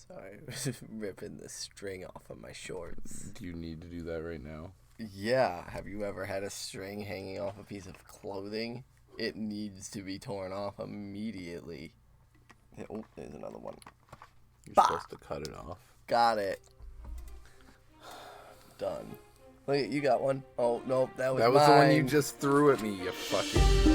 Sorry, I was ripping the string off of my shorts. Do you need to do that right now? Yeah, have you ever had a string hanging off a piece of clothing? It needs to be torn off immediately. Oh, there's another one. You're Bah! supposed to cut it off. Got it. Done. Wait, you got one? Oh, no, that was mine. That was the one you just threw at me, you fucking...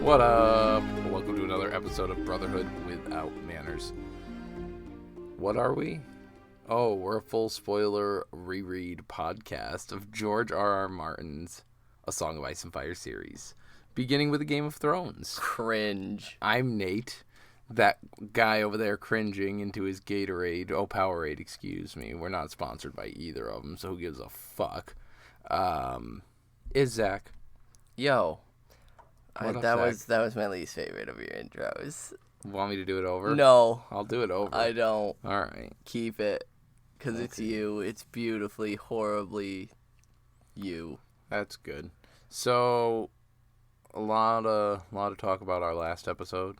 What up? Welcome to another episode of Brotherhood Without Manners. What are we? Oh, we're a full spoiler reread podcast of George R.R. Martin's A Song of Ice and Fire series, beginning with a Game of Thrones. Cringe. I'm Nate, that guy over there cringing into his Gatorade, Powerade, excuse me. We're not sponsored by either of them, so who gives a fuck? Is Zach. Yo. That was my least favorite of your intros. Want me to do it over? No. I'll do it over. I don't. All right. Keep it. Because It's you. It's beautifully, horribly you. That's good. So, a lot of talk about our last episode,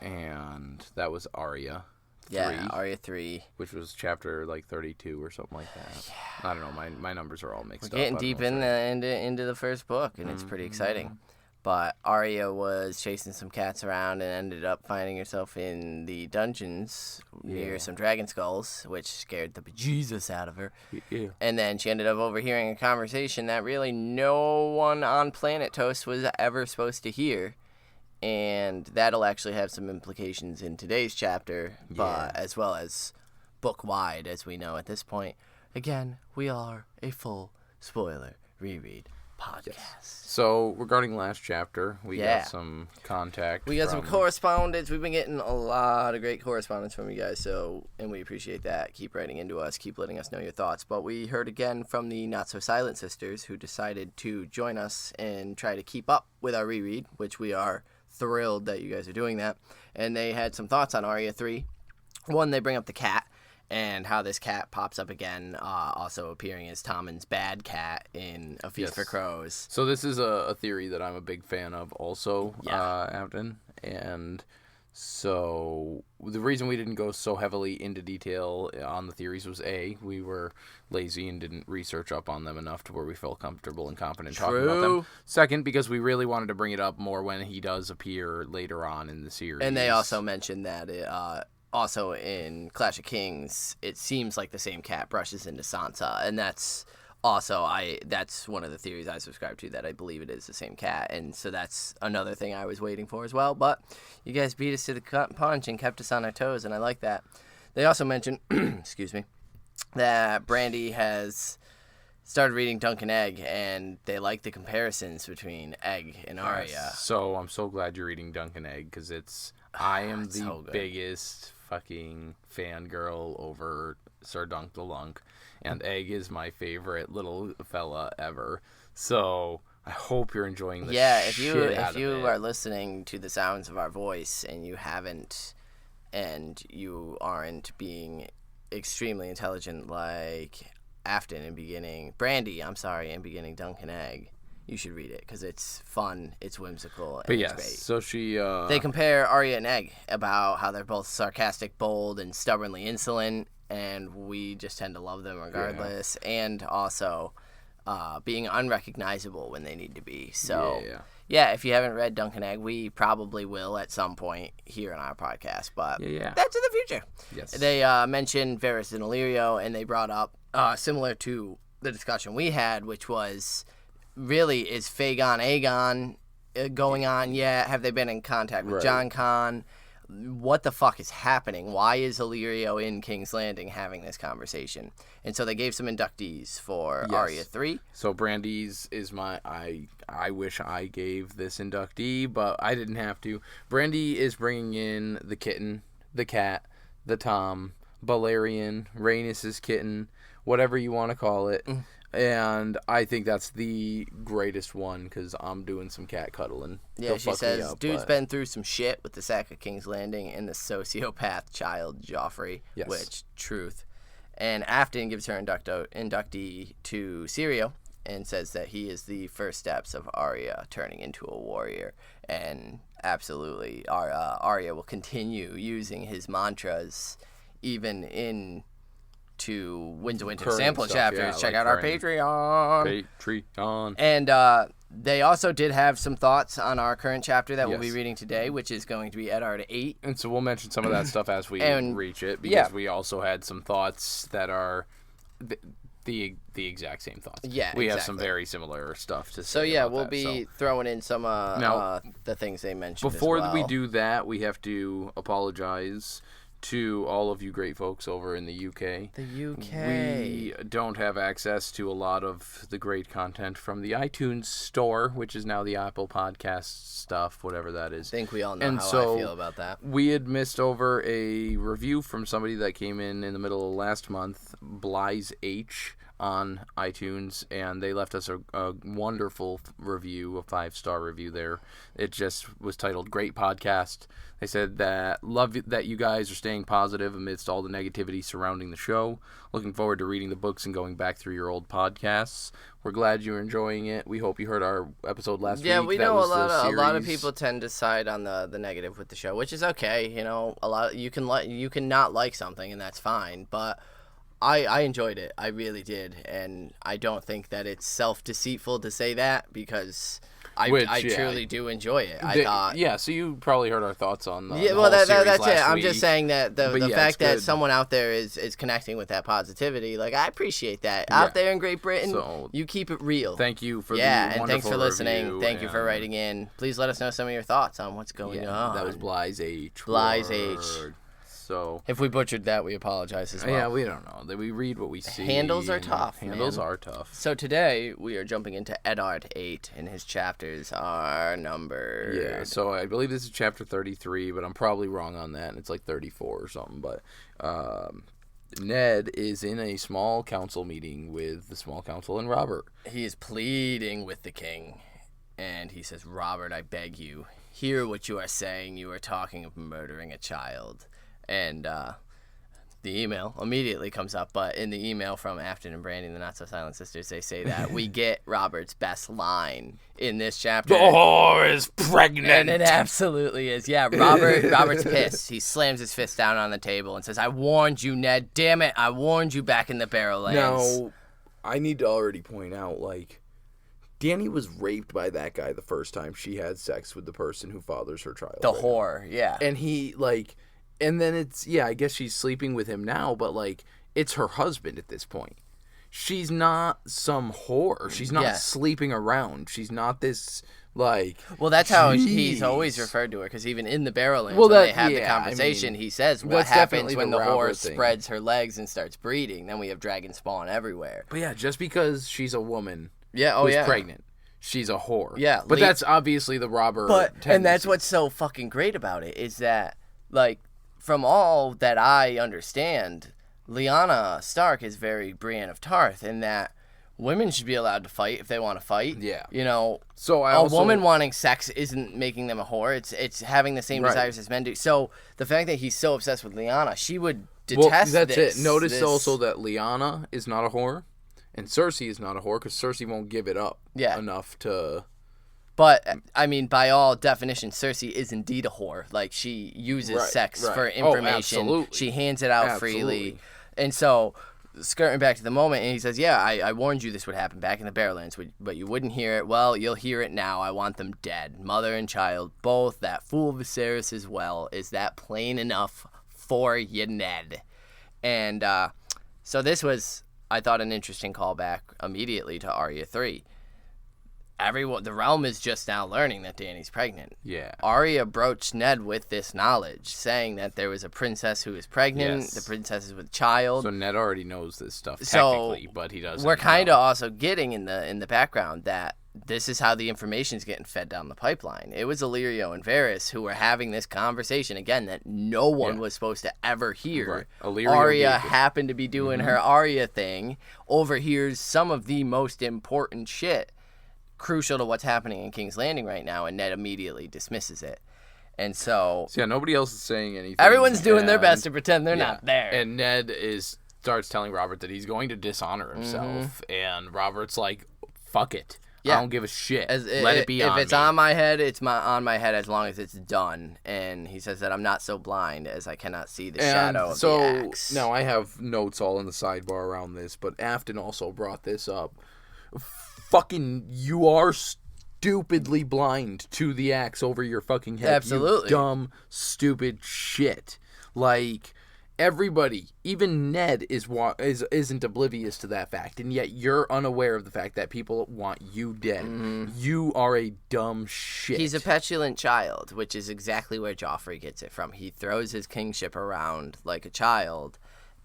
and that was Arya 3. Yeah, Arya 3. Which was chapter, 32 or something like that. Yeah. I don't know. My numbers are all mixed up. We're getting deep into the first book, and it's pretty exciting. But Arya was chasing some cats around and ended up finding herself in the dungeons near some dragon skulls, which scared the bejesus out of her. Yeah. And then she ended up overhearing a conversation that really no one on Planet Toast was ever supposed to hear. And that'll actually have some implications in today's chapter, but as well as book-wide, as we know at this point. Again, we are a full spoiler reread podcast. Yes. So, regarding last chapter, we got some contact. We got some correspondence. We've been getting a lot of great correspondence from you guys, and we appreciate that. Keep writing into us. Keep letting us know your thoughts. But we heard again from the Not So Silent sisters, who decided to join us and try to keep up with our reread, which we are thrilled that you guys are doing that. And they had some thoughts on Arya 3. One, they bring up the cat, and how this cat pops up again, also appearing as Tommen's bad cat in A Feast for Crows. So this is a theory that I'm a big fan of also, Afton. And so the reason we didn't go so heavily into detail on the theories was, A, we were lazy and didn't research up on them enough to where we felt comfortable and confident talking about them. Second, because we really wanted to bring it up more when he does appear later on in the series. And they also mentioned that also in Clash of Kings, it seems like the same cat brushes into Sansa, and that's also that's one of the theories I subscribe to, that I believe it is the same cat, and so that's another thing I was waiting for as well. But you guys beat us to the punch and kept us on our toes, and I like that. They also mentioned, excuse me, that Brandy has started reading Dunk and Egg, and they like the comparisons between Egg and Arya. Yes. So I'm so glad you're reading Dunk and Egg, because I am the so biggest fucking fangirl over Sir Dunk the Lunk, and Egg is my favorite little fella ever. So I hope you're enjoying this. Yeah, if you are listening to the sounds of our voice and you aren't being extremely intelligent like Afton in beginning Dunk and Egg, you should read it, because it's fun, it's whimsical, and it's great. So she... They compare Arya and Egg about how they're both sarcastic, bold, and stubbornly insolent, and we just tend to love them regardless, and also being unrecognizable when they need to be. So, if you haven't read Dunk and Egg, we probably will at some point here on our podcast, but that's in the future. Yes. They mentioned Varys and Illyrio, and they brought up, similar to the discussion we had, which was... really, is Fagon Aegon going on yet? Have they been in contact with Jon Con? What the fuck is happening? Why is Illyrio in King's Landing having this conversation? And so they gave some inductees for Arya 3. So Brandy's is I wish I gave this inductee, but I didn't have to. Brandy is bringing in the kitten, the cat, the Tom, Balerion, Rhaenys' kitten, whatever you want to call it. And I think that's the greatest one because I'm doing some cat cuddling. Yeah, she says, dude's been through some shit with the sack of King's Landing and the sociopath child Joffrey, which, truth. And Afton gives her inductee to Syrio and says that he is the first steps of Arya turning into a warrior. And absolutely, Arya will continue using his mantras even in to Winds of Winter sample chapters. Check out our Patreon. And they also did have some thoughts on our current chapter that we'll be reading today, which is going to be Eddard 8. And so we'll mention some of that stuff as we reach it, because we also had some thoughts that are the exact same thoughts. Yeah, we have some very similar stuff to say. So we'll be throwing in some the things they mentioned. Before we do that, we have to apologize to all of you great folks over in the UK. The UK. We don't have access to a lot of the great content from the iTunes store, which is now the Apple Podcast stuff, whatever that is. I think we all know how I feel about that. We had missed over a review from somebody that came in the middle of last month, Bly's H, on iTunes, and they left us a wonderful review, a 5-star review there. It just was titled Great Podcast. They said that love that you guys are staying positive amidst all the negativity surrounding the show. Looking forward to reading the books and going back through your old podcasts. We're glad you're enjoying it. We hope you heard our episode last week. Yeah, we know a lot of people tend to side on the negative with the show, which is okay. You know, you can not like something, and that's fine, but I enjoyed it. I really did. And I don't think that it's self-deceitful to say that, because I truly do enjoy it. I thought... Yeah, so you probably heard our thoughts on the that's it. I'm just saying that the fact that someone out there is connecting with that positivity, like, I appreciate that. Out there in Great Britain, you keep it real. Thank you for the wonderful and thanks for listening. review, Thank you for writing in. Please let us know some of your thoughts on what's going on. That was Bly's H. Bly's H. So if we butchered that, we apologize as well. Yeah, we don't know. We read what we see. Handles are tough. Handles are tough. So today we are jumping into Eddard 8, and his chapters are numbered. Yeah. So I believe this is chapter 33, but I'm probably wrong on that, and it's like 34 or something. But Ned is in a small council meeting with the small council and Robert. He is pleading with the king, and he says, "Robert, I beg you, hear what you are saying. You are talking of murdering a child." And the email immediately comes up, but in the email from Afton and Brandy, the Not-So-Silent Sisters, they say that we get Robert's best line in this chapter. The whore is pregnant! And it absolutely is. Yeah, Robert's pissed. He slams his fist down on the table and says, "I warned you, Ned. Damn it, I warned you back in the Barrowlands." Now, I need to already point out, like, Dany was raped by that guy the first time she had sex with the person who fathers her child. The whore, yeah. And he, like... And then it's, I guess she's sleeping with him now, but, like, it's her husband at this point. She's not some whore. She's not sleeping around. She's not this, like... Well, that's how he's always referred to her, because even in the Barrowlands, when they have the conversation, he says, what happens when the whore spreads her legs and starts breeding? Then we have dragon spawn everywhere. But yeah, just because she's a woman who's pregnant, she's a whore. Yeah. But that's obviously the Robert tendency. And that's what's so fucking great about it, is that, like... From all that I understand, Lyanna Stark is very Brienne of Tarth in that women should be allowed to fight if they want to fight. Yeah. You know, so a woman wanting sex isn't making them a whore. It's having the same desires as men do. So the fact that he's so obsessed with Lyanna, she would detest that's it. Notice also that Lyanna is not a whore, and Cersei is not a whore, because Cersei won't give it up enough to... But, I mean, by all definitions, Cersei is indeed a whore. Like, she uses sex for information. Absolutely. She hands it out freely. And so, skirting back to the moment, and he says, I warned you this would happen back in the Barrowlands, but you wouldn't hear it. Well, you'll hear it now. I want them dead. Mother and child, both. That fool Viserys as well. Is that plain enough for you, Ned? And so this was, I thought, an interesting callback immediately to Arya 3. The realm is just now learning that Dany's pregnant. Yeah. Arya broached Ned with this knowledge, saying that there was a princess who is pregnant, the princess is with child. So Ned already knows this stuff technically, but he doesn't. We're kind of also getting in the background that this is how the information's getting fed down the pipeline. It was Illyrio and Varys who were having this conversation, again, that no one was supposed to ever hear. Right. Arya happened to be doing her Arya thing, overhears some of the most important shit crucial to what's happening in King's Landing right now, and Ned immediately dismisses it. And so yeah, nobody else is saying anything. Everyone's doing their best to pretend they're not there. And Ned starts telling Robert that he's going to dishonor himself, and Robert's like, fuck it. I don't give a shit. Let it be on me. If it's on my head, it's on my head as long as it's done. And he says that I'm not so blind as I cannot see the shadow of the axe. Now I have notes all in the sidebar around this, but Afton also brought this up. Fucking, you are stupidly blind to the axe over your fucking head. Absolutely. You dumb, stupid shit. Like, everybody, even Ned isn't oblivious to that fact, and yet you're unaware of the fact that people want you dead. You are a dumb shit. He's a petulant child, which is exactly where Joffrey gets it from. He throws his kingship around like a child,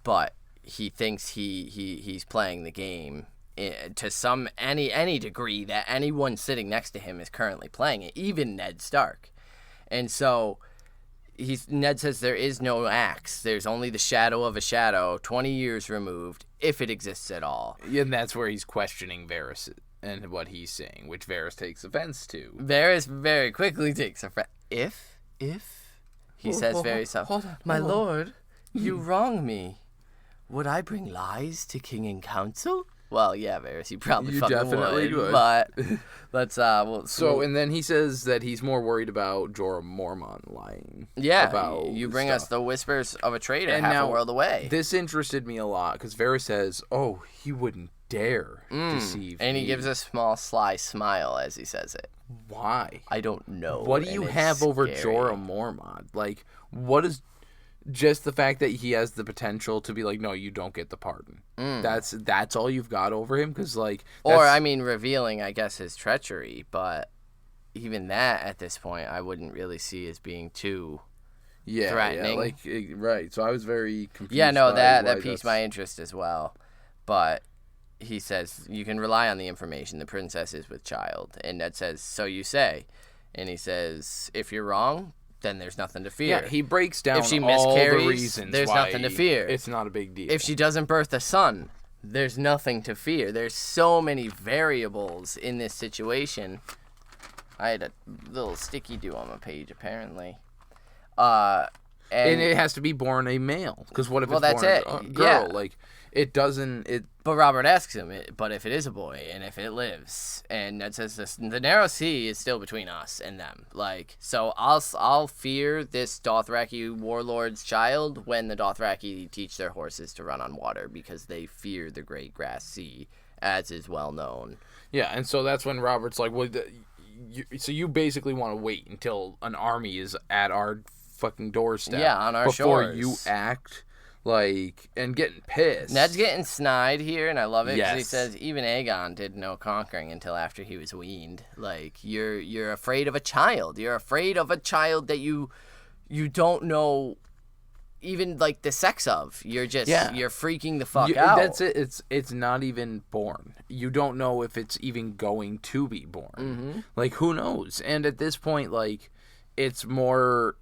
but he thinks he's playing the game to any degree that anyone sitting next to him is currently playing it, even Ned Stark. And so Ned says there is no axe. There's only the shadow of a shadow, 20 years removed, if it exists at all. And that's where he's questioning Varys and what he's saying, which Varys takes offense to. Varys very quickly takes offense. If he says very soft, my lord, you wrong me. Would I bring lies to king and council? Well, yeah, Varys, you probably definitely would. But let's and then he says that he's more worried about Jorah Mormont lying. Yeah, about you bring stuff. us the whispers of a traitor And half now, a world away. This interested me a lot because Varys says, "Oh, he wouldn't dare deceive and me." he gives a small sly smile as he says it. Why? I don't know. What do you have over Jorah Mormont? Like, what is just the fact that he has the potential to be like, no, you don't get the pardon. That's all you've got over him, because like, revealing, I guess, his treachery, but even that at this point, I wouldn't really see as being too threatening. Yeah, right. So I was very confused. Yeah, no, that piqued my interest as well, but he says you can rely on the information. The princess is with child, and Ned says, so you say, and he says, if you're wrong, then there's nothing to fear. Yeah, he breaks down if she all miscarries, the reasons there's why nothing to fear. It's not a big deal. If she doesn't birth a son, there's nothing to fear. There's so many variables in this situation. I had a little sticky do on my page, apparently. And it has to be born a male, because what if it's that's born a girl? Yeah. Like, it doesn't... But Robert asks him, but if it is a boy, and if it lives, and Ned says this, the narrow sea is still between us and them. Like, so I'll fear this Dothraki warlord's child when the Dothraki teach their horses to run on water, because they fear the great grass sea, as is well known. Yeah, and so that's when Robert's like, well, so you basically want to wait until an army is at our fucking doorstep. Yeah, on our before shores. You act... like, and getting pissed. Ned's getting snide here, and I love it, because he Yes. says even Aegon did no conquering until after he was weaned. Like, you're afraid of a child. You're afraid of a child that you don't know even, like, the sex of. You're just, you're freaking the fuck out. That's it. It's not even born. You don't know if it's even going to be born. Mm-hmm. Like, who knows? And at this point, like, it's more...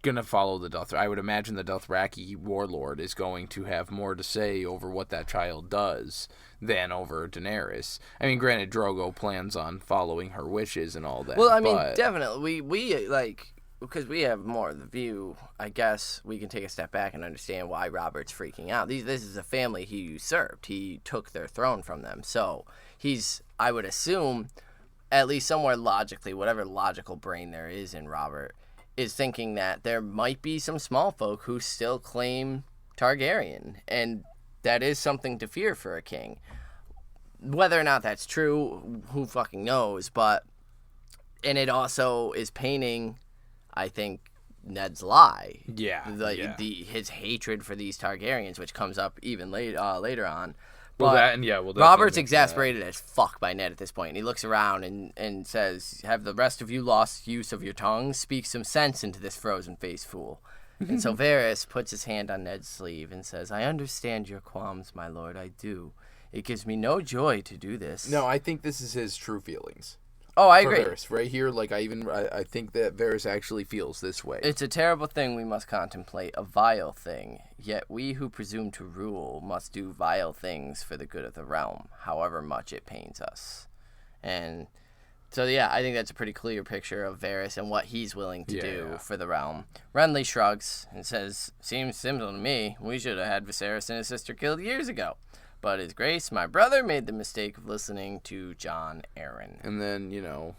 gonna follow the Dothraki. I would imagine the Dothraki warlord is going to have more to say over what that child does than over Daenerys. I mean, granted, Drogo plans on following her wishes and all that. Well, I mean, definitely. We like, because we have more of the view, I guess we can take a step back and understand why Robert's freaking out. This is a family he usurped. He took their throne from them. So he's, I would assume, at least somewhere logically, whatever logical brain there is in Robert, is thinking that there might be some small folk who still claim Targaryen, and that is something to fear for a king. Whether or not that's true, who fucking knows, and it also is painting, I think, Ned's lie. Yeah. His hatred for these Targaryens, which comes up even later on. Robert's exasperated as fuck by Ned at this point. He looks around and says, have the rest of you lost use of your tongues? Speak some sense into this frozen-faced fool. And so Varys puts his hand on Ned's sleeve and says, I understand your qualms, my lord, I do. It gives me no joy to do this. No, I think this is his true feelings. Oh, I For agree. Varys. Right here, like, I think that Varys actually feels this way. It's a terrible thing we must contemplate, a vile thing. Yet we who presume to rule must do vile things for the good of the realm, however much it pains us. And so, yeah, I think that's a pretty clear picture of Varys and what he's willing to do for the realm. Renly shrugs and says, seems simple to me. We should have had Viserys and his sister killed years ago. But his grace, my brother, made the mistake of listening to Jon Arryn. And then,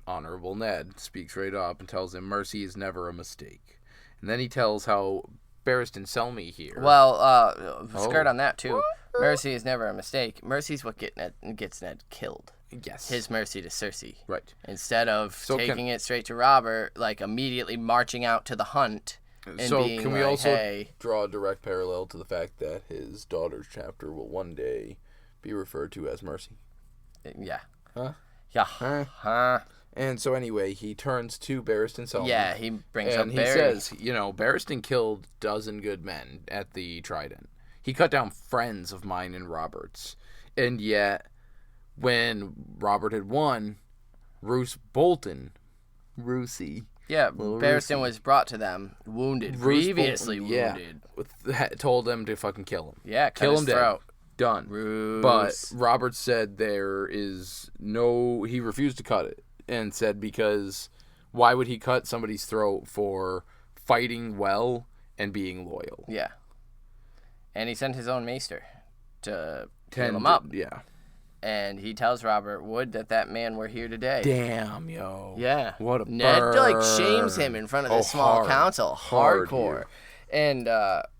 Honorable Ned speaks right up and tells him mercy is never a mistake. And then he tells how Barristan Selmy here. Well, skirt on that, too. Mercy is never a mistake. Mercy's what gets Ned killed. Yes. His mercy to Cersei. Right. Instead of taking it straight to Robert, like immediately marching out to the hunt. So being can we like, also hey, draw a direct parallel to the fact that his daughter's chapter will one day be referred to as Mercy? Yeah. Huh? Yeah. Huh? And so anyway, he turns to Barristan Selmy. Yeah, he brings up and Barry. he says, Barristan killed a dozen good men at the Trident. He cut down friends of mine and Robert's. And yet, when Robert had won, Roose Bolton, Roosey. Yeah, Barristan was brought to them, wounded, grievously wounded. Told them to fucking kill him. Yeah, kill him throat. Done. Roose. But Robert said he refused to cut it and said because why would he cut somebody's throat for fighting well and being loyal? Yeah. And he sent his own maester to kill him up. Yeah. And he tells Robert Wood that man were here today. Damn, yo. Yeah. What a Ned, burn. shames him in front of the small council. Hardcore. And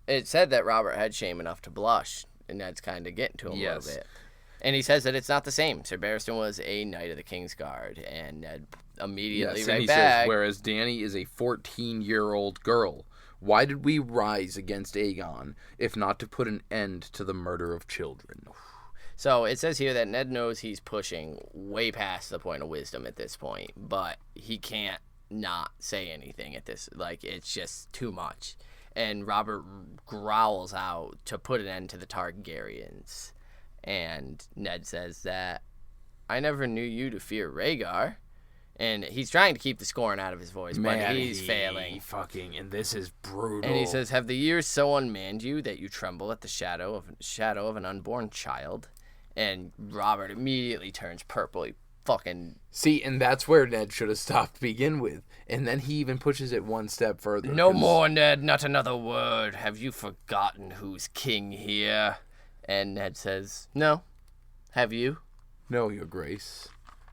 it said that Robert had shame enough to blush. And Ned's kind of getting to him a little bit. And he says that it's not the same. Sir Barristan was a knight of the King's Guard. And Ned immediately and he back. says, whereas Dany is a 14-year-old girl. Why did we rise against Aegon if not to put an end to the murder of children? So it says here that Ned knows he's pushing way past the point of wisdom at this point, but he can't not say anything at this. Like, it's just too much. And Robert growls out to put an end to the Targaryens. And Ned says that, I never knew you to fear Rhaegar. And he's trying to keep the scorn out of his voice, but he's failing. And this is brutal. And he says, have the years so unmanned you that you tremble at the shadow of an unborn child? And Robert immediately turns purple. He fucking... See, and that's where Ned should have stopped to begin with. And then he even pushes it one step further. No more, Ned, not another word. Have you forgotten who's king here? And Ned says, no. Have you? No, your grace.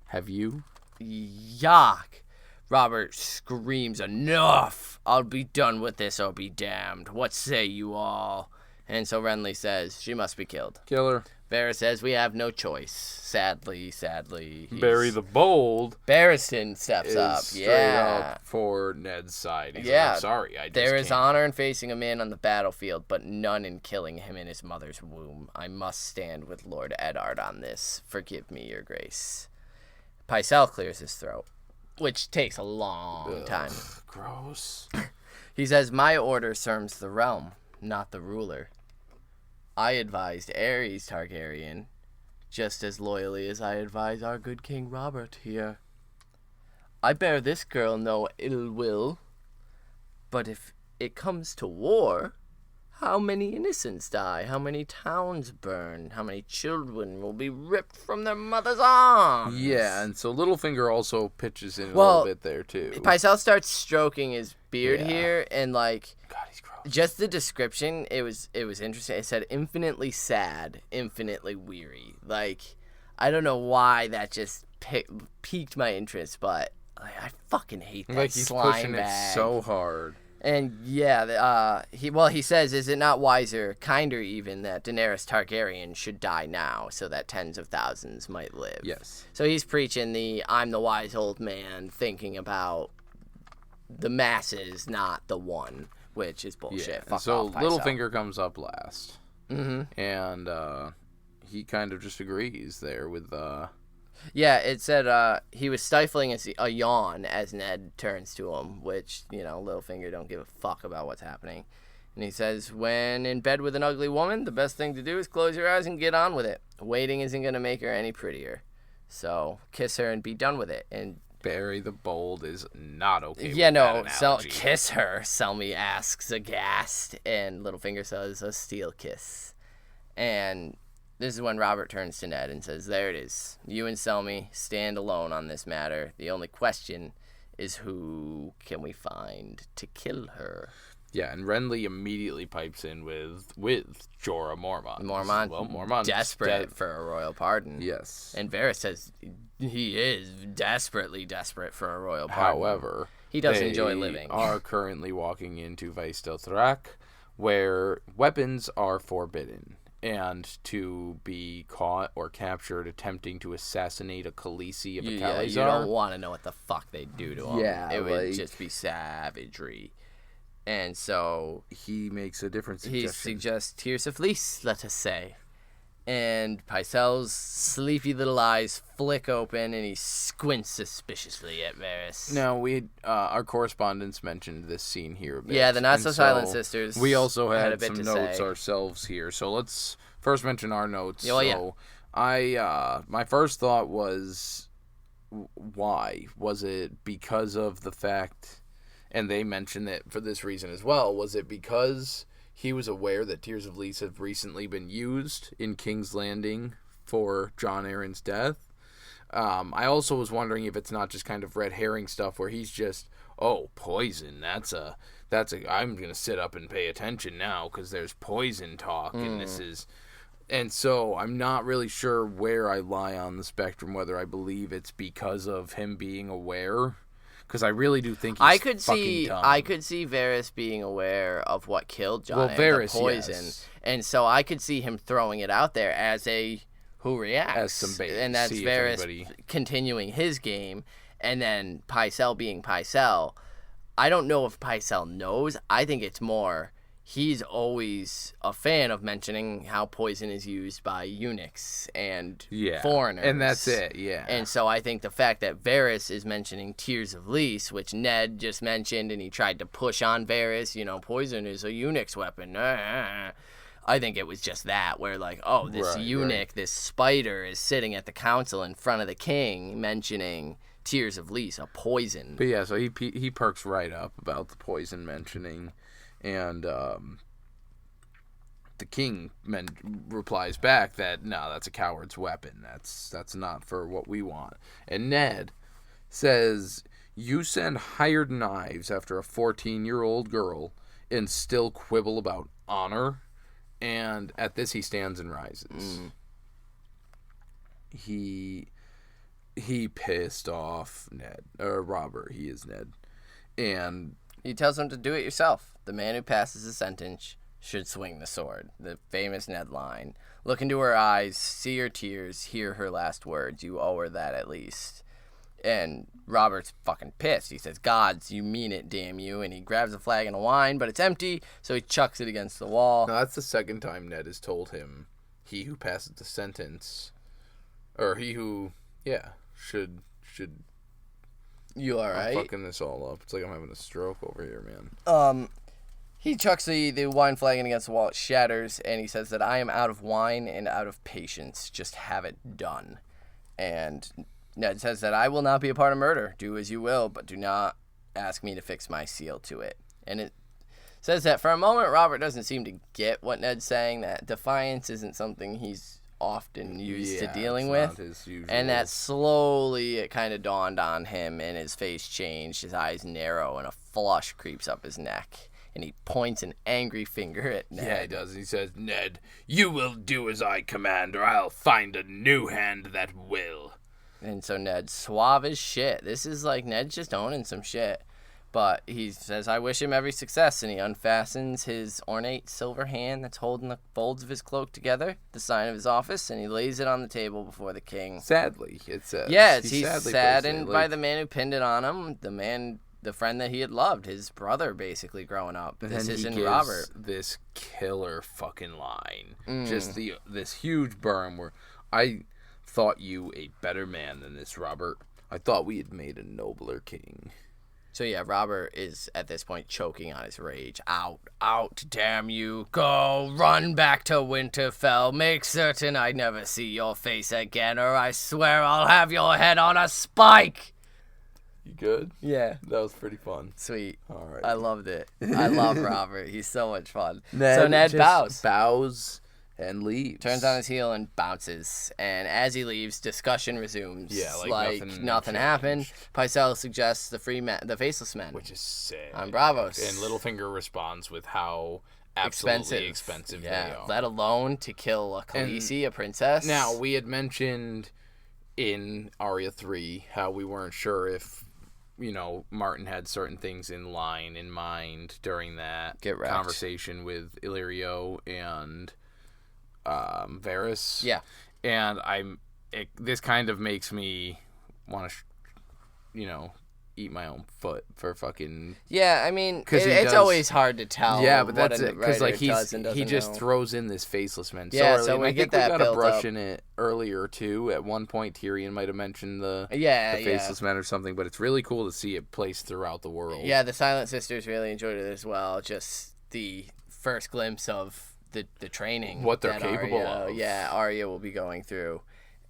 Have you? Yuck. Robert screams, enough. I'll be done with this or be damned. What say you all? And so Renly says, she must be killed. Kill her. Varys says, we have no choice. Sadly. Barry the Bold. Barristan steps up. Straight up for Ned's side. He's like, sorry, I just There is can't. honor in facing a man on the battlefield, but none in killing him in his mother's womb. I must stand with Lord Eddard on this. Forgive me, your grace. Pycelle clears his throat, which takes a long time. Gross. He says, my order serves the realm, not the ruler. I advised Aerys Targaryen, just as loyally as I advise our good King Robert here. I bear this girl no ill will, but if it comes to war, how many innocents die? How many towns burn? How many children will be ripped from their mother's arms? Yeah, and so Littlefinger also pitches in a little bit there, too. Pycelle starts stroking his beard here, and, like... God, he's gross. Just the description, it was interesting. It said infinitely sad, infinitely weary. Like, I don't know why that just piqued my interest, but I fucking hate that he's slime pushing bag. it so hard. And yeah, he says, is it not wiser, kinder even, that Daenerys Targaryen should die now so that tens of thousands might live? Yes. So he's preaching I'm the wise old man thinking about the masses, not the one. Which is bullshit. Yeah. Fuck so off, Pycelle. Littlefinger comes up last. Mm-hmm. And he kind of just agrees there with... Yeah, it said he was stifling a yawn as Ned turns to him, which, Littlefinger don't give a fuck about what's happening. And he says, when in bed with an ugly woman, the best thing to do is close your eyes and get on with it. Waiting isn't going to make her any prettier. So kiss her and be done with it. And Barry the Bold is not okay with kiss her, Selmy asks, aghast. And Littlefinger says, a steel kiss. And this is when Robert turns to Ned and says, there it is. You and Selmy stand alone on this matter. The only question is who can we find to kill her? Yeah, and Renly immediately pipes in with Jorah Mormont. Mormont desperate for a royal pardon. Yes. And Varys says he is desperate for a royal pardon. However, he does enjoy living. Are currently walking into Vaes Dothrak, where weapons are forbidden. And to be caught or captured attempting to assassinate a Khaleesi of a Khalizar. You don't want to know what the fuck they do to him. Yeah, it would just be savagery. And so he makes a different suggestion. He suggests Tears of Fleece, let us say. And Pycelle's sleepy little eyes flick open, and he squints suspiciously at Varys. Now, our correspondents mentioned this scene here a bit. Yeah, the Not-So-Silent Sisters. We also had some notes ourselves here. So let's first mention our notes. My first thought was, why? Was it because of the fact, and they mentioned it for this reason as well, was it because he was aware that Tears of Lys have recently been used in King's Landing for Jon Arryn's death? I also was wondering if it's not just kind of red herring stuff where he's just, poison, I'm going to sit up and pay attention now because there's poison talk and this is... And so I'm not really sure where I lie on the spectrum, whether I believe it's because of him being aware. Because I really do think he's fucking dumb. I could see Varys being aware of what killed Jon and Varys, the poison. Yes. And so I could see him throwing it out there as a who reacts. As some bait. And that's Varys continuing his game. And then Pycelle being Pycelle. I don't know if Pycelle knows. I think it's more... He's always a fan of mentioning how poison is used by eunuchs and foreigners. And that's it, yeah. And so I think the fact that Varys is mentioning Tears of Lys, which Ned just mentioned, and he tried to push on Varys, poison is a eunuch's weapon. I think it was just that, where this eunuch, this spider, is sitting at the council in front of the king mentioning Tears of Lys, a poison. But yeah, so he perks right up about the poison mentioning. And the king replies back that, no, that's a coward's weapon. That's not for what we want. And Ned says, you send hired knives after a 14-year-old girl and still quibble about honor? And at this, he stands and rises. He pissed off Robert. He is Ned. And... he tells him to do it yourself. The man who passes a sentence should swing the sword. The famous Ned line. Look into her eyes, see her tears, hear her last words. You owe her that at least. And Robert's fucking pissed. He says, gods, you mean it, damn you. And he grabs a flagon of wine, but it's empty, so he chucks it against the wall. Now, that's the second time Ned has told him he who passes the sentence, or he who, should... You all right? I'm fucking this all up. It's like I'm having a stroke over here, man. He chucks the wine flagon against the wall. It shatters, and he says that I am out of wine and out of patience. Just have it done. And Ned says that I will not be a part of murder. Do as you will, but do not ask me to fix my seal to it. And it says that for a moment, Robert doesn't seem to get what Ned's saying, that defiance isn't something he's often used to dealing with, and that slowly it kind of dawned on him, and his face changed, his eyes narrow, and a flush creeps up his neck, and he points an angry finger at Ned. Yeah, he does. He says, Ned, you will do as I command, or I'll find a new hand that will. And so Ned's suave as shit. This is like Ned's just owning some shit. But he says, I wish him every success, and he unfastens his ornate silver hand that's holding the folds of his cloak together, the sign of his office, and he lays it on the table before the king. Sadly, it says. Yes, he's saddened by the man who pinned it on him, the friend that he had loved, his brother, basically, growing up. This isn't Robert. This killer fucking line. Just this huge burn where I thought you a better man than this, Robert. I thought we had made a nobler king. So yeah, Robert is at this point choking on his rage. Out, damn you. Go, run back to Winterfell. Make certain I never see your face again, or I swear I'll have your head on a spike. You good? Yeah. That was pretty fun. Sweet. All right. I loved it. I love Robert. He's so much fun. Ned So Ned just bows. bows and leaves. Turns on his heel and bounces. And as he leaves, discussion resumes. Yeah, nothing happened. Pycelle suggests the Faceless Men. Which is sick. On Bravos. And Littlefinger responds with how absolutely expensive they are. Let alone to kill a Khaleesi, a princess. Now, we had mentioned in Arya 3 how we weren't sure if, Martin had certain things in mind during that conversation with Illyrio and Varys. Yeah. And this kind of makes me want to, eat my own foot for fucking. Yeah, I mean, it's always hard to tell. Yeah, but that's it, because he just know. throws in this Faceless Men. Yeah, so we I get think that we got a built brush up. in it earlier too. At one point, Tyrion might have mentioned the Faceless Men or something, but it's really cool to see it placed throughout the world. Yeah, the Silent Sisters really enjoyed it as well. Just the first glimpse of the training, what they're capable of. Yeah, Arya will be going through,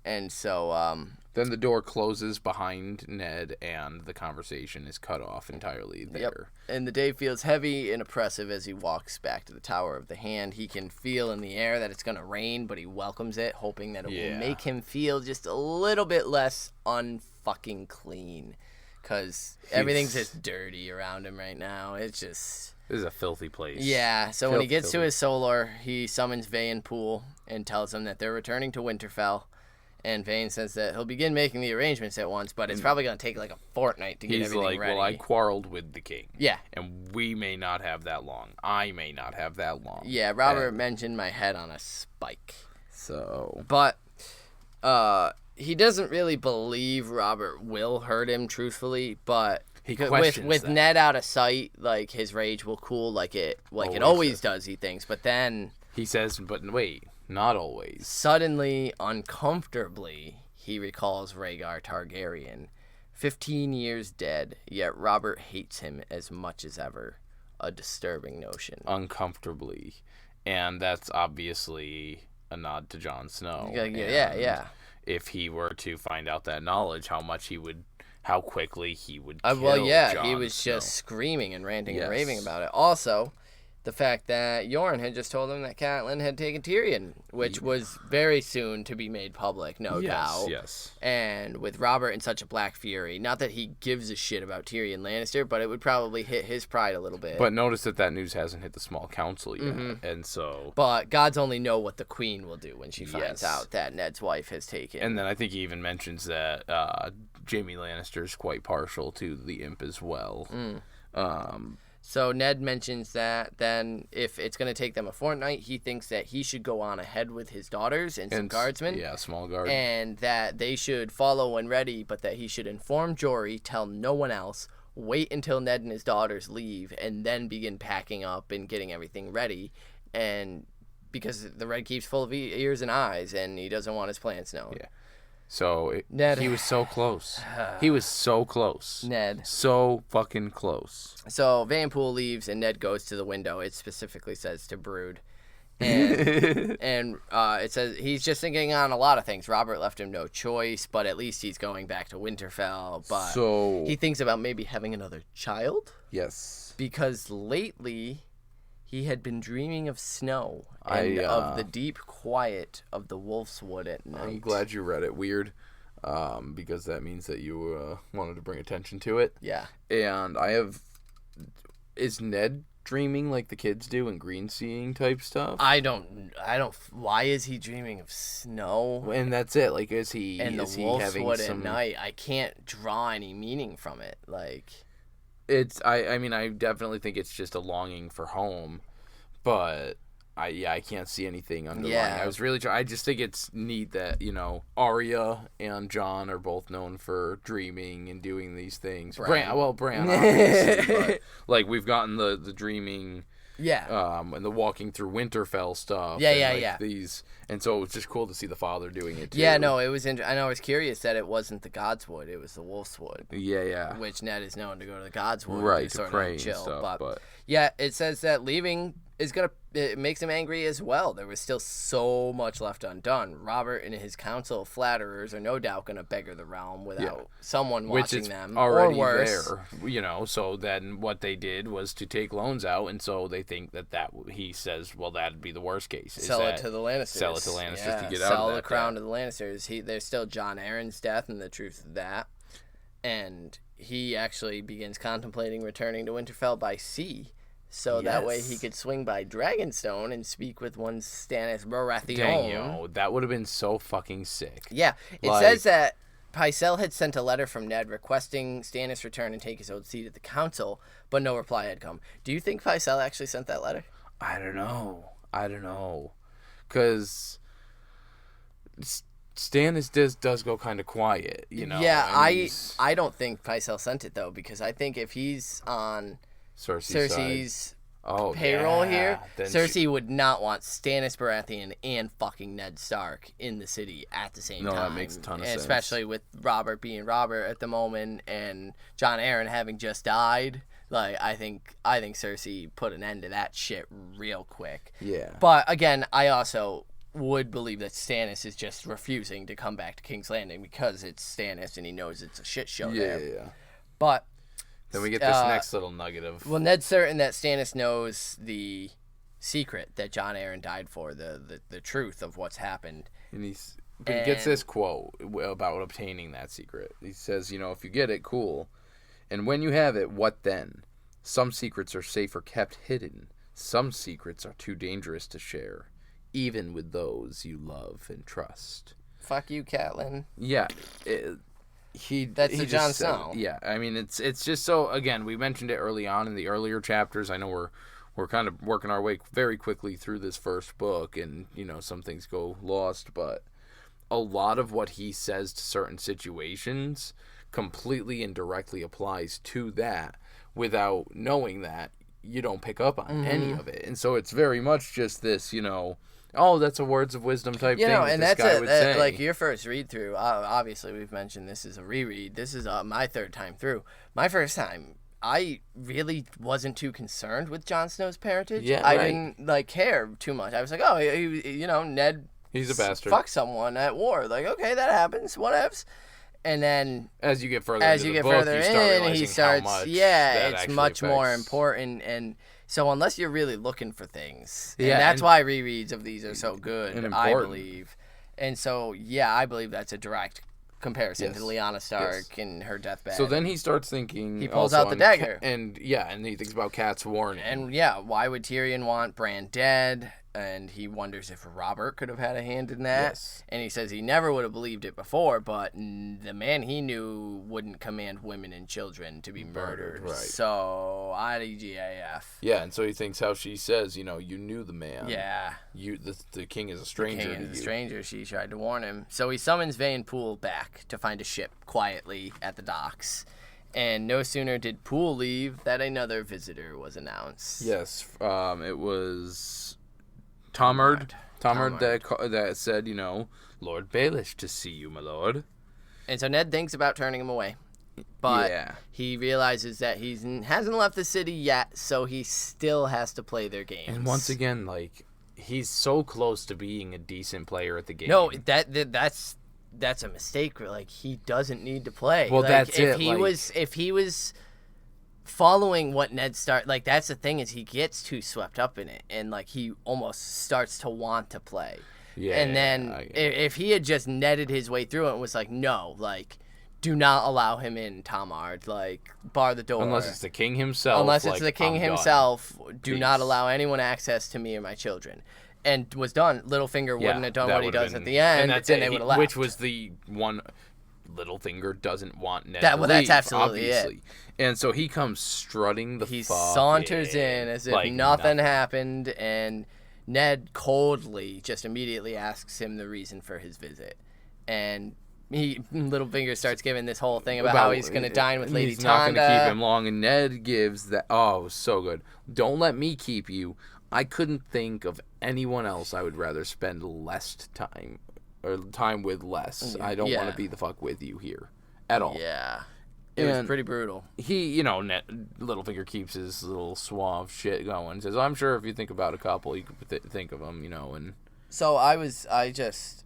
and so then the door closes behind Ned, and the conversation is cut off entirely there. Yep. And the day feels heavy and oppressive as he walks back to the Tower of the Hand. He can feel in the air that it's going to rain, but he welcomes it, hoping that it will make him feel just a little bit less unfucking clean. Because everything's just dirty around him right now. It's just... This is a filthy place. Yeah, so when he gets to his Solar, he summons Vane Poole and tells him that they're returning to Winterfell. And Vane says that he'll begin making the arrangements at once, but it's probably going to take like a fortnight to get everything ready. Well, I quarreled with the king. Yeah. And we may not have that long. I may not have that long. Yeah, Robert mentioned my head on a spike. So. But he doesn't really believe Robert will hurt him, truthfully, but... He questions with that. Ned out of sight, like his rage will cool like it always does, he thinks. But then he says, but wait, not always. Suddenly, uncomfortably, he recalls Rhaegar Targaryen, 15 years dead, yet Robert hates him as much as ever. A disturbing notion. Uncomfortably. And that's obviously a nod to Jon Snow. Yeah. If he were to find out that knowledge, how quickly he would kill Jon he was Snow. just screaming and ranting and raving about it. Also, the fact that Yoren had just told him that Catelyn had taken Tyrion, which was very soon to be made public, no doubt. Yes. And with Robert in such a black fury, not that he gives a shit about Tyrion Lannister, but it would probably hit his pride a little bit. But notice that news hasn't hit the small council yet, and so... But gods only know what the queen will do when she finds out that Ned's wife has taken... And then I think he even mentions that Jaime Lannister is quite partial to the imp as well. So Ned mentions that then if it's going to take them a fortnight, he thinks that he should go on ahead with his daughters and some guardsmen. Yeah, small guard. And that they should follow when ready, but that he should inform Jory, tell no one else, wait until Ned and his daughters leave, and then begin packing up and getting everything ready. And because the Red Keep's full of ears and eyes, and he doesn't want his plans known. Yeah. So Ned, he was so close. He was so close. Ned. So fucking close. So Vane Poole leaves and Ned goes to the window. It specifically says to brood. And it says he's just thinking on a lot of things. Robert left him no choice, but at least he's going back to Winterfell. But so he thinks about maybe having another child. Yes. Because lately he had been dreaming of snow and of the deep quiet of the Wolf's Wood at night. I'm glad you read it. Weird. Because that means that you wanted to bring attention to it. Yeah. And is Ned dreaming like the kids do and green seeing type stuff? I don't. Why is he dreaming of snow? And that's it. Like, is he? And is the he Wolf's having Wood some... at night. I can't draw any meaning from it. Like, it's. I mean, I definitely think it's just a longing for home, but I can't see anything underlying. Yeah. I was really I just think it's neat that, Arya and Jon are both known for dreaming and doing these things. Bran obviously, but like we've gotten the dreaming Yeah. And the walking through Winterfell stuff. Yeah. And so it was just cool to see the father doing it too. Yeah, no, it was. I know. I was curious that it wasn't the Godswood; it was the Wolfswood. Yeah. Which Ned is known to go to the Godswood, right, to pray and chill. stuff. But yeah, it says that leaving is gonna. It makes him angry as well. There was still so much left undone. Robert and his council of flatterers are no doubt gonna beggar the realm without someone watching them, already or worse. there. So then what they did was to take loans out, and so they think that he says, well, that'd be the worst case. Sell it to the Lannisters. Sell it to Lannisters to get out of that. Sell the crown to the Lannisters. There's still John Arryn's death and the truth of that. And he actually begins contemplating returning to Winterfell by sea. So that way he could swing by Dragonstone and speak with one Stannis Baratheon. Dang, that would have been so fucking sick. Yeah. It says that Pycelle had sent a letter from Ned requesting Stannis return and take his old seat at the council, but no reply had come. Do you think Pycelle actually sent that letter? I don't know. Because Stannis does go kind of quiet, Yeah, I don't think Pycelle sent it, though, because I think if he's on Cersei's payroll here, Cersei would not want Stannis Baratheon and fucking Ned Stark in the city at the same time. No, that makes a ton of sense. Especially with Robert being Robert at the moment and Jon Arryn having just died. Like, I think Cersei put an end to that shit real quick. Yeah. But again, I also would believe that Stannis is just refusing to come back to King's Landing because it's Stannis and he knows it's a shit show there. Yeah. But then we get this next little nugget of... Well, Ned's certain that Stannis knows the secret that Jon Arryn died for, the truth of what's happened. And he gets this quote about obtaining that secret. He says, if you get it, cool. And when you have it, what then? Some secrets are safer kept hidden. Some secrets are too dangerous to share, even with those you love and trust. Fuck you, Catelyn. Yeah. That's the Jon Snow. Yeah, I mean, it's just so, again, we mentioned it early on in the earlier chapters. I know we're kind of working our way very quickly through this first book, and, some things go lost, but a lot of what he says to certain situations completely and directly applies to that. Without knowing that, you don't pick up on any of it. And so it's very much just this, that's a words of wisdom type thing. And this guy would say. Like your first read through. Obviously, we've mentioned this is a reread. This is my third time through. My first time, I really wasn't too concerned with Jon Snow's parentage. Yeah, I didn't care too much. I was like, oh, Ned. He's a bastard. Fuck someone at war. Like, okay, that happens. Whatevs. And then as you get further into the book, he starts. It's much more affects. important. And so unless you're really looking for things, and that's why rereads of these are so good, I believe. And so I believe that's a direct comparison to Lyanna Stark and her deathbed. So then he starts thinking. He pulls out the dagger, and he thinks about Kat's warning. And why would Tyrion want Bran dead? And he wonders if Robert could have had a hand in that. Yes. And he says he never would have believed it before, but the man he knew wouldn't command women and children to be murdered. Right. So, IDGAF. Yeah, and so he thinks how she says, you knew the man. Yeah. The king is a stranger. The king is a stranger. She tried to warn him. So he summons Vane Poole back to find a ship quietly at the docks. And no sooner did Poole leave than another visitor was announced. Yes. It was Tomard that said, Lord Baelish to see you, my lord. And so Ned thinks about turning him away. But he realizes that he hasn't left the city yet, so he still has to play their games. And once again, he's so close to being a decent player at the game. No, that's a mistake. He doesn't need to play. Well, that's it. If he was following what Ned that's the thing is he gets too swept up in it, and he almost starts to want to play. Yeah. And then if he had just netted his way through it and was no, do not allow him in, Tomard. Bar the door. Unless it's the king himself. Do not allow anyone access to me or my children. And was done. Littlefinger wouldn't have done what he does at the end, and then they would have left. Which was the one. Littlefinger doesn't want Ned to leave, that's absolutely obviously. It. And so he comes strutting the He saunters in as if nothing happened, and Ned coldly just immediately asks him the reason for his visit. And Littlefinger starts giving this whole thing about how he's going to dine with Lady Tonda. He's not going to keep him long, and Ned gives that. Oh, it was so good. Don't let me keep you. I couldn't think of anyone else I would rather spend less time or time with less. I don't want to be the fuck with you here at all. Yeah. It was pretty brutal. He, Littlefinger keeps his little suave shit going. Says, I'm sure if you think about a couple, you could think of them, and... So I just,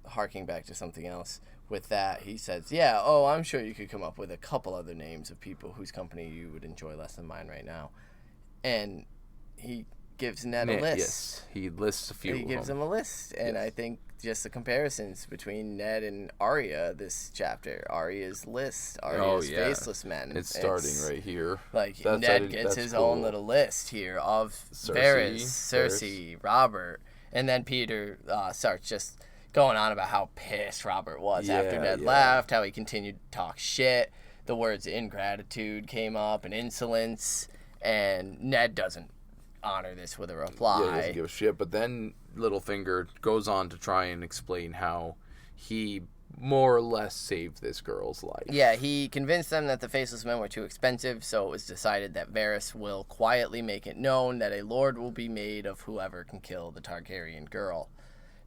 harking back to something else with that, he says, I'm sure you could come up with a couple other names of people whose company you would enjoy less than mine right now. And he gives Ned a list. Yes, he lists a few of them. He gives him a list, and I think just the comparisons between Ned and Arya this chapter, Arya's list, Arya's faceless men. It's starting right here. Like, Ned gets his own little list here of Varys, Cersei, Robert, and then Peter starts just going on about how pissed Robert was after Ned left, how he continued to talk shit. The words ingratitude came up and insolence, and Ned doesn't honor this with a reply. Yeah, he doesn't give a shit. But then Littlefinger goes on to try and explain how he more or less saved this girl's life. Yeah, he convinced them that the faceless men were too expensive, so it was decided that Varys will quietly make it known that a lord will be made of whoever can kill the Targaryen girl.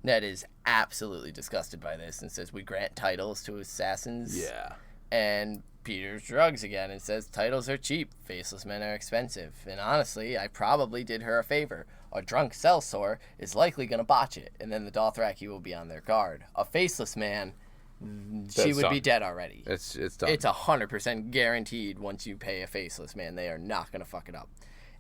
Ned is absolutely disgusted by this and says, we grant titles to assassins. Yeah. And Peter shrugs again and says, titles are cheap, faceless men are expensive. And honestly, I probably did her a favor. A drunk sellsword is likely going to botch it, and then the Dothraki will be on their guard. A faceless man, she would be dead already. It's done. It's 100% guaranteed once you pay a faceless man. They are not going to fuck it up.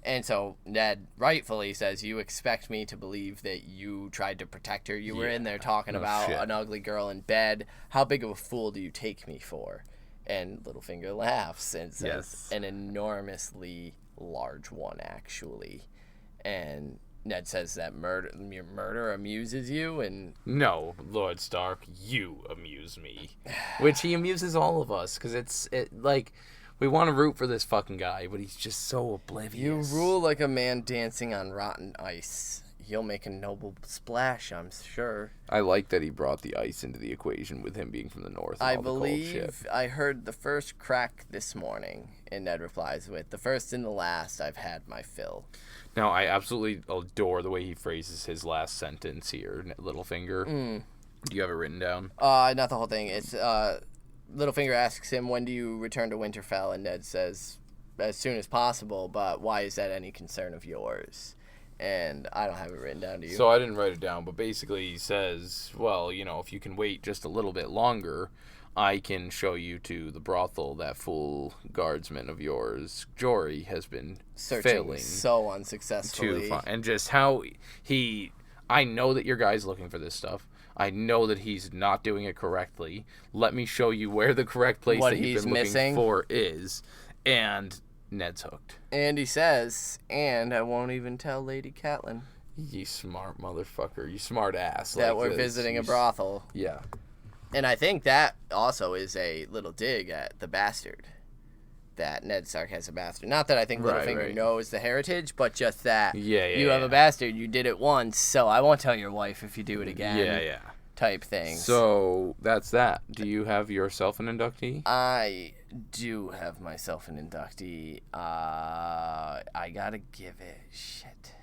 And so Ned rightfully says, you expect me to believe that you tried to protect her. You were in there talking about an ugly girl in bed. How big of a fool do you take me for? And Littlefinger laughs and says, an enormously large one, actually. And Ned says that murder amuses you, and... No, Lord Stark, you amuse me. Which he amuses all of us, because we want to root for this fucking guy, but he's just so oblivious. You rule like a man dancing on rotten ice. You'll make a noble splash, I'm sure. I like that he brought the ice into the equation with him being from the north. And I believe I heard the first crack this morning, and Ned replies with, the first and the last, I've had my fill. Now, I absolutely adore the way he phrases his last sentence here, Littlefinger. Do you have it written down? Not the whole thing. It's, Littlefinger asks him, when do you return to Winterfell? And Ned says, as soon as possible, but why is that any concern of yours? And I don't have it written down to you. So I didn't write it down, but basically he says, well, if you can wait just a little bit longer, I can show you to the brothel that fool guardsman of yours, Jory, has been searching so unsuccessfully. And just how I know that your guy's looking for this stuff. I know that he's not doing it correctly. Let me show you where the correct place that you've been looking for is. And Ned's hooked. And he says, and I won't even tell Lady Catelyn. You smart motherfucker. You smart ass. That we're visiting a brothel. Yeah. And I think that also is a little dig at the bastard. That Ned Stark has a bastard. Not that I think Littlefinger knows the heritage, but just that you have a bastard, you did it once, so I won't tell your wife if you do it again. Yeah. Type thing. So that's that. Do you have yourself an inductee? I do have myself an inductee. I gotta give it shit.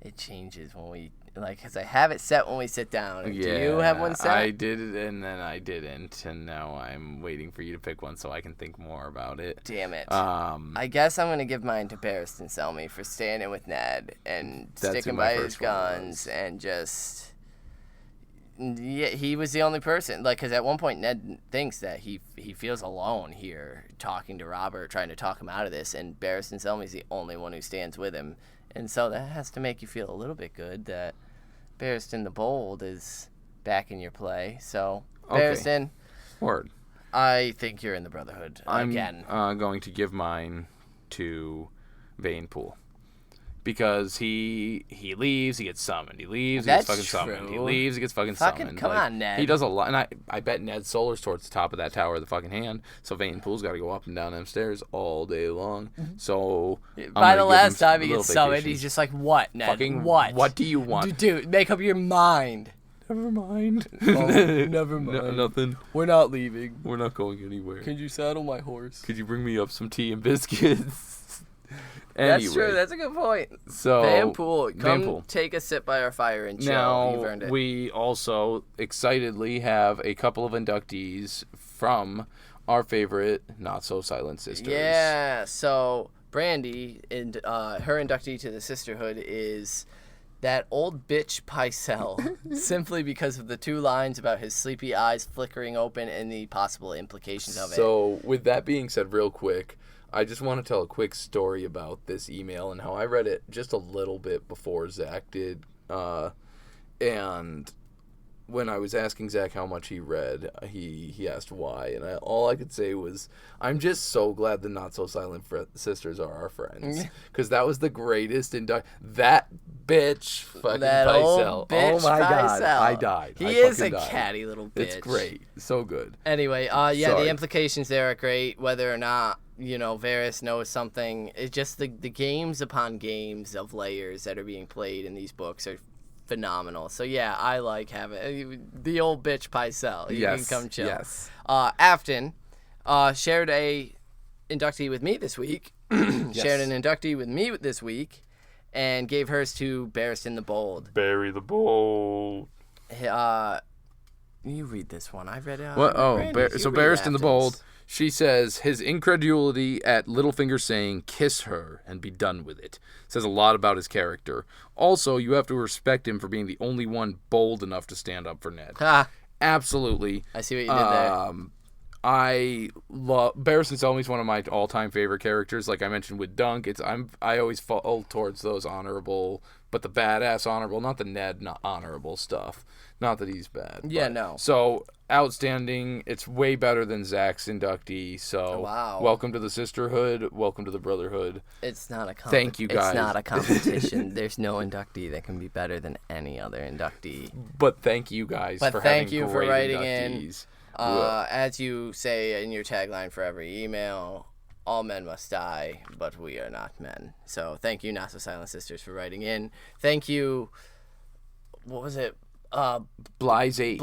It changes when we because I have it set when we sit down. Yeah, do you have one set? I did it and then I didn't, and now I'm waiting for you to pick one so I can think more about it. Damn it. I guess I'm gonna give mine to Barristan Selmy for standing with Ned and sticking by his guns and just. Yeah, he was the only person. Because at one point Ned thinks that he feels alone here, talking to Robert, trying to talk him out of this, and Barristan Selmy's the only one who stands with him. And so that has to make you feel a little bit good that Barristan the Bold is back in your play. So, Barristan, word. I think you're in the Brotherhood again. I'm going to give mine to Vanepool. Because he leaves, he gets summoned. He leaves, he gets fucking summoned. He leaves, he gets fucking summoned. Come on, Ned. He does a lot. And I bet Ned Solar's towards the top of that tower of the fucking hand. So Vanepool's got to go up and down them stairs all day long. So by the last time he gets summoned, he's just like, what, Ned? Fucking what? What do you want? Dude, make up your mind. Never mind. Oh, never mind. Nothing. We're not leaving. We're not going anywhere. Could you saddle my horse? Could you bring me up some tea and biscuits? That's true. That's a good point. So Vanpool, come take a sip by our fire and chill. Now, You've earned it. we also excitedly have a couple of inductees from our favorite Not So Silent Sisters. Yeah. So Brandy and her inductee to the Sisterhood is that old bitch Pycelle, simply because of the 2 lines about his sleepy eyes flickering open and the possible implications of it. So, with that being said, real quick, I just want to tell a quick story about this email and how I read it just a little bit before Zach did. And when I was asking Zach how much he read, he asked why, and all I could say was, I'm just so glad the Not So Silent Sisters are our friends, because that was the greatest that bitch fucking Pycelle. Oh my god, I died. He is a catty little bitch. It's great, so good. Anyway, the implications there are great, whether or not Varys knows something. It's just the games upon games of layers that are being played in these books are phenomenal. So yeah, I like having the old bitch Pycelle. You can come chill. Yes. Afton shared a inductee with me this week. Shared an inductee with me this week, and gave hers to Barristan the Bold. Barry the Bold. You read this one. I read it. What? So Barristan the Bold. She says, his incredulity at Littlefinger saying, kiss her and be done with it, says a lot about his character. Also, you have to respect him for being the only one bold enough to stand up for Ned. Absolutely. I see what you did there. I love Barristan Selmy's one of my all-time favorite characters. Like I mentioned with Dunk, I always fall towards those honorable, but the badass honorable, not the Ned not honorable stuff. Not that he's bad. Yeah, no. So outstanding. It's way better than Zach's inductee. So wow. Welcome to the Sisterhood. Welcome to the Brotherhood. It's not a Thank you guys. It's not a competition. There's no inductee that can be better than any other inductee. But thank you guys for having great inductees. As you say in your tagline for every email, all men must die, but we are not men. So thank you, Not So Silent Sisters, for writing in. Thank you. What was it? Blaze H.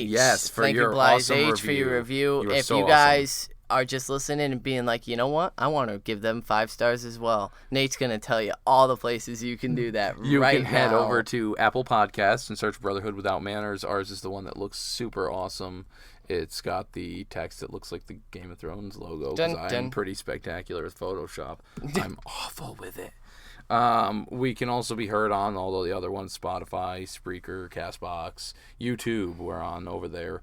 Yes, Thank you, Blaze H, for your review. If you guys are just listening and being like, you know what? I want to give them 5 stars as well. Nate's going to tell you all the places you can do that right now. You can head over to Apple Podcasts and search Brotherhood Without Manners. Ours is the one that looks super awesome. It's got the text that looks like the Game of Thrones logo, because I'm pretty spectacular with Photoshop. I'm awful with it. We can also be heard on all the other ones, Spotify, Spreaker, Castbox, YouTube. We're on over there.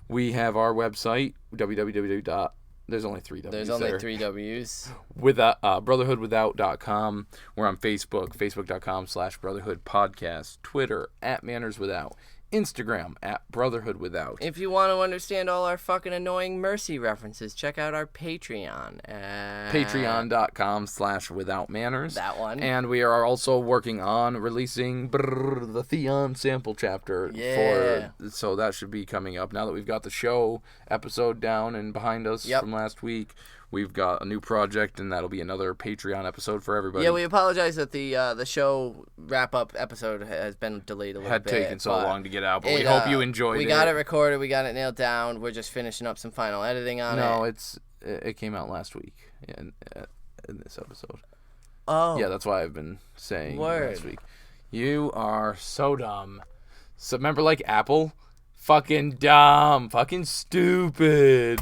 We have our website, www. There's only 3 W's. There's only 3 W's. With brotherhoodwithout.com. We're on Facebook, facebook.com/brotherhoodpodcast. Twitter, @mannerswithout. Instagram, @brotherhoodwithout. If you want to understand all our fucking annoying Mercy references, check out our Patreon at patreon.com/withoutmanners. That one. And we are also working on releasing the Theon sample chapter. Yeah. So that should be coming up. Now that we've got the show episode down and behind us from last week, we've got a new project, and that'll be another Patreon episode for everybody. Yeah, we apologize that the show wrap-up episode has been delayed a little bit. Had taken so long to get out, but we hope you enjoyed it. We got it recorded. We got it nailed down. We're just finishing up some final editing on it. No, it came out last week in this episode. Oh. Yeah, that's why I've been saying last week. You are so dumb. So remember, like Apple? Fucking dumb. Fucking stupid.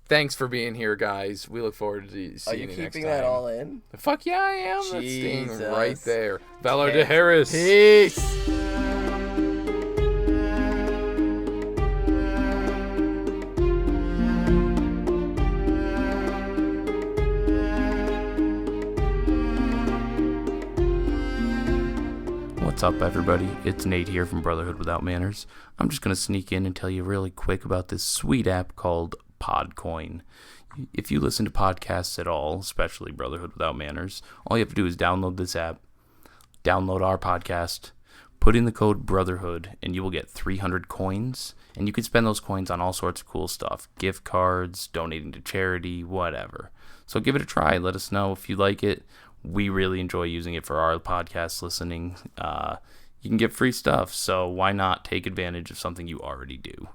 Thanks for being here, guys. We look forward to seeing you next time. Are you keeping that all in? Fuck yeah, I am. Jesus. That's staying right there. Valor de Harris. Peace. What's up, everybody? It's Nate here from Brotherhood Without Manners. I'm just going to sneak in and tell you really quick about this sweet app called Podcoin. If you listen to podcasts at all, especially Brotherhood Without Manners, all you have to do is download this app, download our podcast, put in the code Brotherhood, and you will get 300 coins, and you can spend those coins on all sorts of cool stuff, gift cards, donating to charity, whatever. So give it a try. Let us know if you like it. We really enjoy using it for our podcast listening. you can get free stuff. So why not take advantage of something you already do?